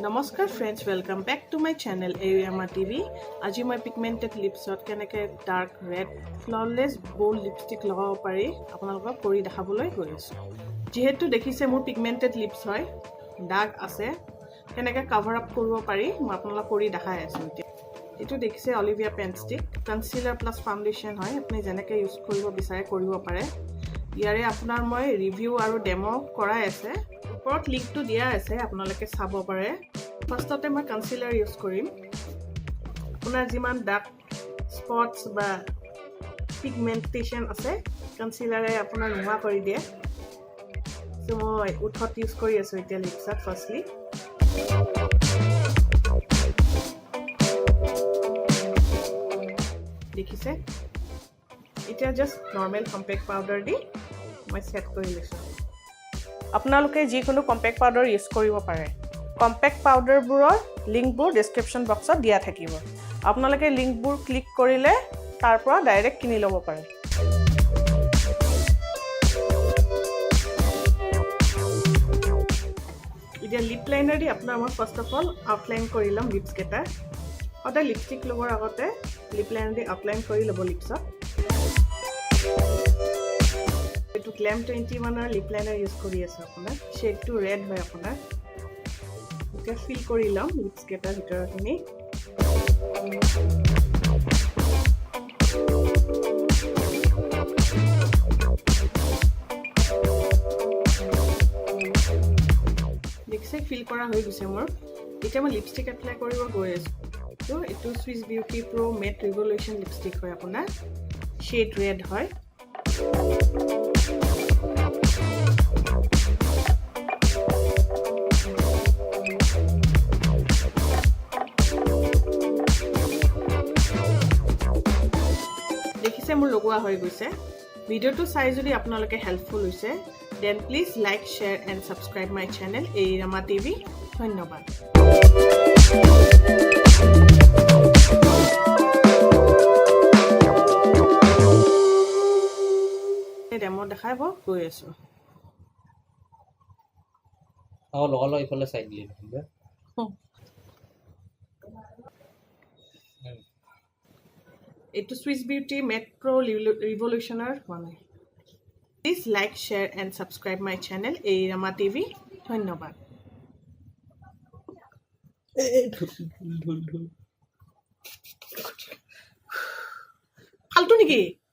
Namaskar friends, welcome back to my channel Olivia TV. Aji moi pigmented lips keneke dark red flawless bold lipstick lagaw pari apnalok kori dekhaboloi goi asu. Jehetu dekhise mur pigmented lips hoy dark ase keneke cover up koribo pari moi apnalok kori dekhai asu etia. Etu dekhise Olivia pen stick concealer plus foundation hoy apni jeneke use koribo bisare koribo pare. Yare apnar moi review aru demo korai ase. ওপৰত লিংকটো দিয়া আছে আপোনালোকে চাব পাৰে ফাৰ্ষ্টতে মই কনসিলাৰ use কৰিম আপোনাৰ যিমান ডাৰ্ক স্পটস বা পিগমেন্টেশন আছে কনসিলাৰে আপোনাৰ নোহোৱা কৰি দিয়ে সো মই উঠত ইউজ কৰি আছো এতিয়া লিপছত ফাৰ্ষ্টলি দেখিছে এতিয়া জাস্ট নৰমাল কম্পেক্ট পাউডাৰ দি মই সেট কৰি লৈছো আপোনালোকে যিকোনো কম্পেক্ট পাউডাৰ ইউজ কৰিব পাৰে কম্পেক্ট পাউডাৰবোৰৰ লিংকবোৰ ডেসক্ৰিপচন বক্সত দিয়া থাকিব আপোনালোকে লিংকবোৰ ক্লিক কৰিলে তাৰ পৰা ডাইৰেক্ট কিনি ল'ব পাৰে এতিয়া লিপ লাইনাৰ দি আপোনাৰ মই ফাৰ্স্ট অফ অল আউটলাইন কৰি লম লিপছ কেটা অটা লিপষ্টিক লগৰ আগতে লিপ লাইনাৰ দি আউটলাইন কৰি ল'ব লিপছত to Glam 21 lip liner use kori asu apuna shade to red hoy apuna eta fill kori lam lips keta bitor tini dekhse fill kora hoy gise mor eta moi lipstick apply koribo goi asu to etu Swiss Beauty Pro Matte Revolution lipstick hoy apuna shade red hoy দেখিছে মোৰ লগোৱা হৈ গৈছে ভিডিওটো চাই যদি আপোনালোকে helpful হৈছে then please like share and subscribe my channel Olivia TV ধন্যবাদ ডেমো দেখাব গৈ আছো লগা ইফালে সাইড দিয়ে It's Swiss Beauty Matte Pro Revolutioner one. Please like, share and subscribe my channel Olivia TV. ধন্যবাদ ফালতু নেকি